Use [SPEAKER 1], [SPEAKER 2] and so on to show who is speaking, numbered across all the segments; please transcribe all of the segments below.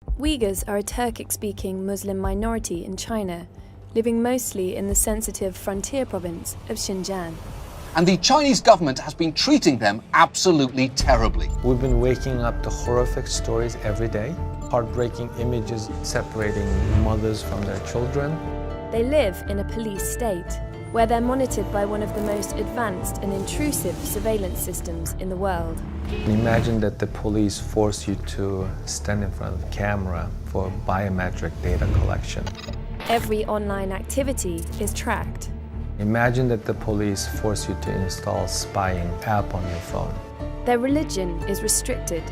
[SPEAKER 1] Uyghurs are a Turkic-speaking Muslim minority in China, living mostly in the sensitive frontier province of Xinjiang.
[SPEAKER 2] And the Chinese government has been treating them absolutely terribly.
[SPEAKER 3] We've been waking up to horrific stories every day, heartbreaking images separating mothers from their children.
[SPEAKER 1] They live in a police state, where they're monitored by one of the most advanced and intrusive surveillance systems in the world.
[SPEAKER 3] Imagine that the police force you to stand in front of the camera for biometric data collection.
[SPEAKER 1] Every online activity is tracked.
[SPEAKER 3] Imagine that the police force you to install spying app on your phone.
[SPEAKER 1] Their religion is restricted.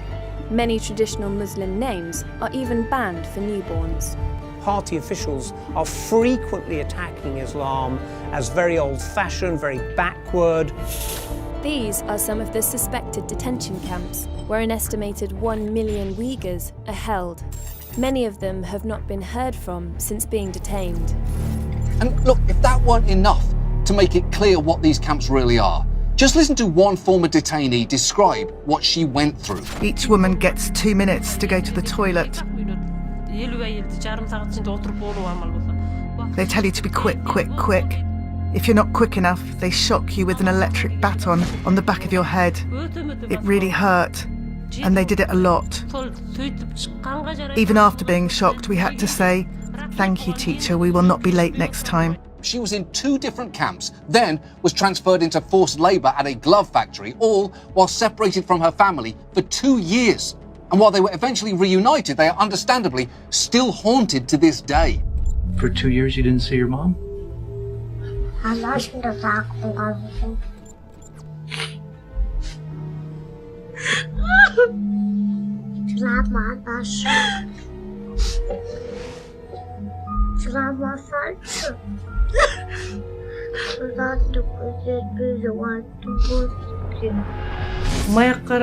[SPEAKER 1] Many traditional Muslim names are even banned for newborns.
[SPEAKER 4] Party officials are frequently attacking Islam as very old-fashioned, very backward.
[SPEAKER 1] These are some of the suspected detention camps where an estimated 1 million Uyghurs are held. Many of them have not been heard from since being detained.
[SPEAKER 2] And look, if that weren't enough to make it clear what these camps really are, just listen to one former detainee describe what she went through.
[SPEAKER 5] Each woman gets 2 minutes to go to the toilet. They tell you to be quick, quick, quick. If you're not quick enough, they shock you with an electric baton on the back of your head. It really hurt, and they did it a lot. Even after being shocked, we had to say, "Thank you, teacher, we will not be late next time."
[SPEAKER 2] She was in 2 different camps, then was transferred into forced labour at a glove factory, all while separated from her family for 2 years. And while they were eventually reunited, they are understandably still haunted to this day.
[SPEAKER 6] For 2 years you didn't see your mom?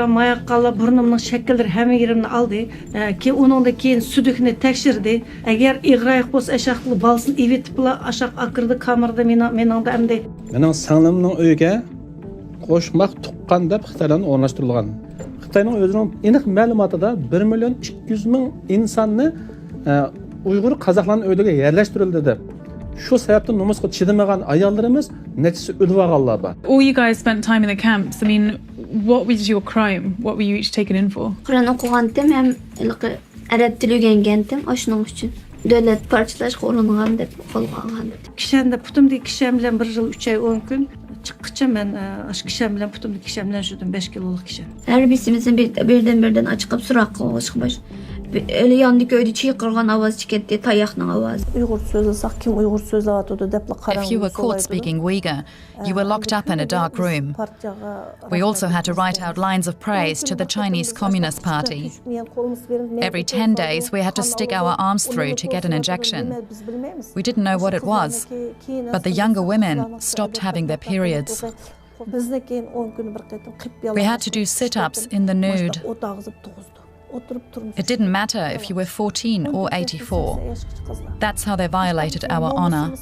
[SPEAKER 7] Mayakala burnumның şekilleri hem yerimni aldı. Ki onun da keyin südükünü tekşirdi. Eğer iğrayık bolsa aşaklı balsın evetip bula aşak akırdı kamerada mening da emdi.
[SPEAKER 8] Mening singlimning uyiga qo'shmaq tuqqan deb Xitoydan o'rnashtirilgan. Xitoyning o'zining aniq ma'lumotida 1,200,000 insonni Uyg'ur qozoqlarning uyiga yerlashtirildi deb. Shu sababdan nomusga chidamagan ayollarimiz nechisi o'lib olganlar bor.
[SPEAKER 9] All you guys spent time in the camps. I mean, what was your crime? What were you each taken in for?
[SPEAKER 10] Kur'an okugandım hem Arap tili öğrengendim. Oşunun için devlet parçalaş uğrungan dep kolga algan.
[SPEAKER 7] Kişende putumdi kişem bilen 1 yıl 3 ay 10 gün çıkıkça men aş kişem bilen putumdi kişem bilen şudum 5 kiloluk kişem.
[SPEAKER 10] Her birimizin birden açıkıp surak kılışmış. Öyle yandı köyde çiğkırgan avaz çıketdi, tayakның avazı.
[SPEAKER 11] If you were caught speaking Uyghur, you were locked up in a dark room. We also had to write out lines of praise to the Chinese Communist Party. Every 10 days we had to stick our arms through to get an injection. We didn't know what it was, but the younger women stopped having their periods. We had to do sit-ups in the nude. It didn't matter if you were 14 or 84. That's how they violated our honor.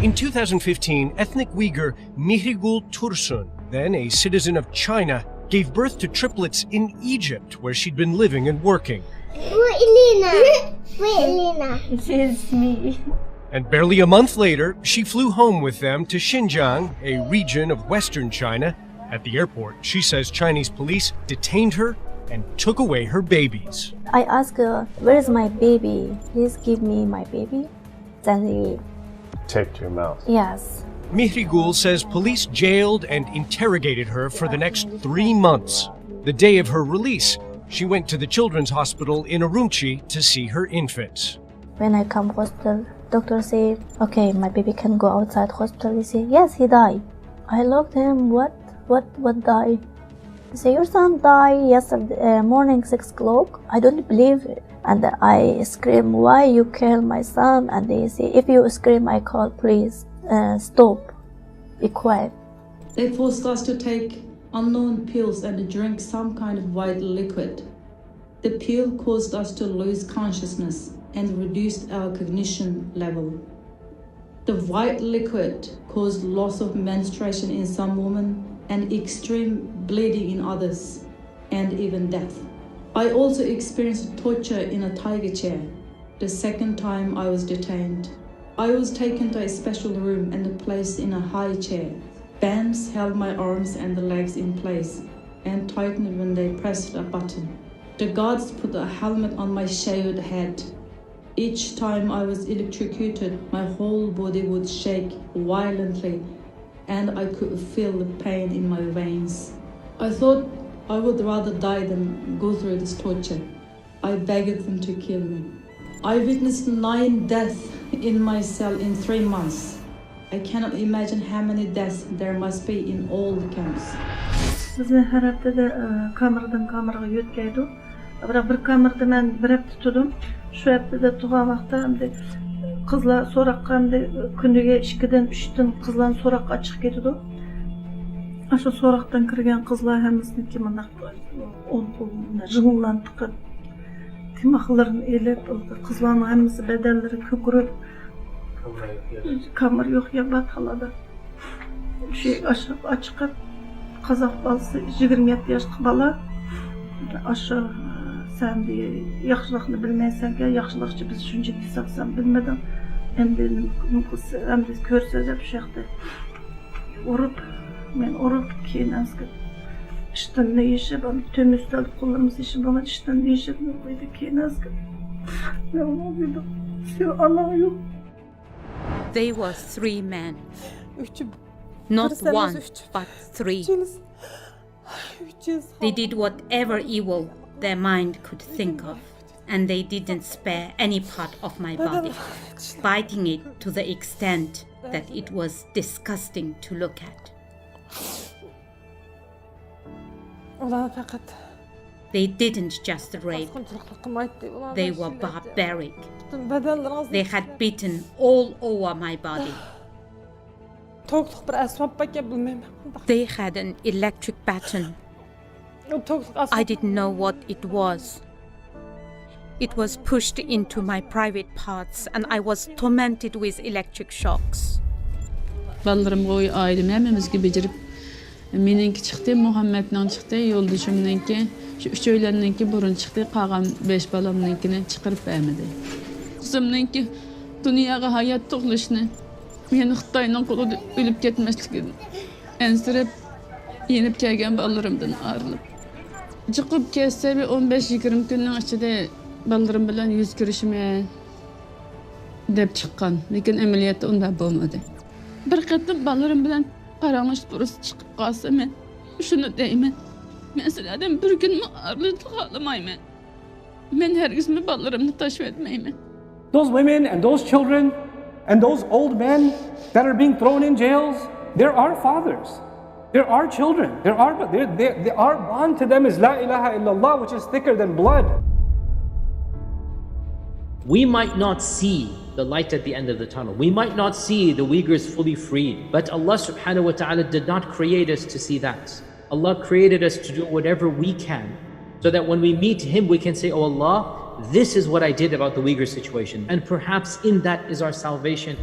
[SPEAKER 4] In 2015, ethnic Uyghur Mihrigul Tursun, then a citizen of China, gave birth to triplets in Egypt, where she'd been living and working.
[SPEAKER 10] Elena. It's me.
[SPEAKER 4] And barely a month later, she flew home with them to Xinjiang, a region of western China. At the airport, she says Chinese police detained her and took away her babies.
[SPEAKER 10] I asked her, "Where is my baby? Please give me my baby." Then he
[SPEAKER 3] Taped your mouth.
[SPEAKER 10] yes.
[SPEAKER 4] Mihrigul says police jailed and interrogated her for the next 3 months. The day of her release, she went to the children's hospital in Urumqi to see her infants.
[SPEAKER 10] When I come hospital, doctor said, "Okay, my baby can go outside hospital." He said, "Yes, he died." I looked at him, what died? He said, "Your son died yesterday morning 6 o'clock." I don't believe it. And I scream, "Why you kill my son?" And they say, "If you scream, I call police. Stop. Be quiet."
[SPEAKER 12] They forced us to take unknown pills and drink some kind of white liquid. The pill caused us to lose consciousness and reduced our cognition level. The white liquid caused loss of menstruation in some women and extreme bleeding in others, and even death. I also experienced torture in a tiger chair. The second time I was detained. I was taken to a special room and placed in a high chair. Bands held my arms and the legs in place and tightened when they pressed a button. The guards put a helmet on my shaved head. Each time I was electrocuted, my whole body would shake violently and I could feel the pain in my veins. I thought I would rather die than go through this torture. I begged them to kill me. I witnessed 9 deaths in my cell in 3 months. I cannot imagine how many deaths there must be in all the camps.
[SPEAKER 7] Bizni har haftada kameradan kameraga yo'tkaydi. Biroq bir kamerada men bir hafta turdim. Shu haftada turgan vaqtda endi qizlar so'roqqa endi kuniga 2dan 3dan qizlar so'roqqa chiqib ketadi. Shu so'roqdan kirgan qizlar hammasiniki mana jig'lantiqib timoqlarini elib, qizlarning hammasi badallari ko'kirib kamera yo'q ya batxalada. Şey açıkıp Kazak balası 27 yaşlı bala aşağı sen diye yaxşılıqını bilmeysen ki yaxşılıqçı biz şunca desek sen bilmeden hem de körsözep şeydi orup men orup keyin azgı işten ne işe ben tüm üstelik kullarımız işin bana işten ne işe koydu keyin azgı ne oldu sen Allah yok.
[SPEAKER 13] They were 3 men. Not 1, but 3. They did whatever evil their mind could think of, and they didn't spare any part of my body, biting it to the extent that it was disgusting to look at. They didn't just rape, they were barbaric. They had bitten all over my body. They had an electric baton. I didn't know what it was. It was pushed into my private parts and I was tormented with electric shocks.
[SPEAKER 14] Ballarım koyu ailem hemmimizge becerip meninki çıktı, Muhammed'nin çıktı, yolduşumninki, şu 3 öylerinki burun çıktı, kalan 5 balamninkini çıkarıp vermedi. Kızımninki dünyaya hayat to'g'lishni, meni Xitoyning qo'lida o'lib ketmasligini ensirab yenib kelgan bolarimdan ayrilib. Chiqib ketsa 15-20 kunning ichida bolarim bilan yuz ko'rishimay deb chiqqan, lekin amaliyotda unda bo'lmadi. Bir qatim bolarim bilan qaranglish turist chiqib qolsa men shuni deyman. Men sizlardan bir kunmi ayrilib qolmayman. Men hargizmi bolarimni tashlab etmayman.
[SPEAKER 15] Those women and those children and those old men that are being thrown in jails, they're our fathers. They're our children. Our bond to them is La ilaha illallah, which is thicker than blood.
[SPEAKER 16] We might not see the light at the end of the tunnel. We might not see the Uyghurs fully freed. But Allah subhanahu wa ta'ala did not create us to see that. Allah created us to do whatever we can, so that when we meet Him, we can say, oh Allah, this is what I did about the Uyghur situation. And perhaps in that is our salvation.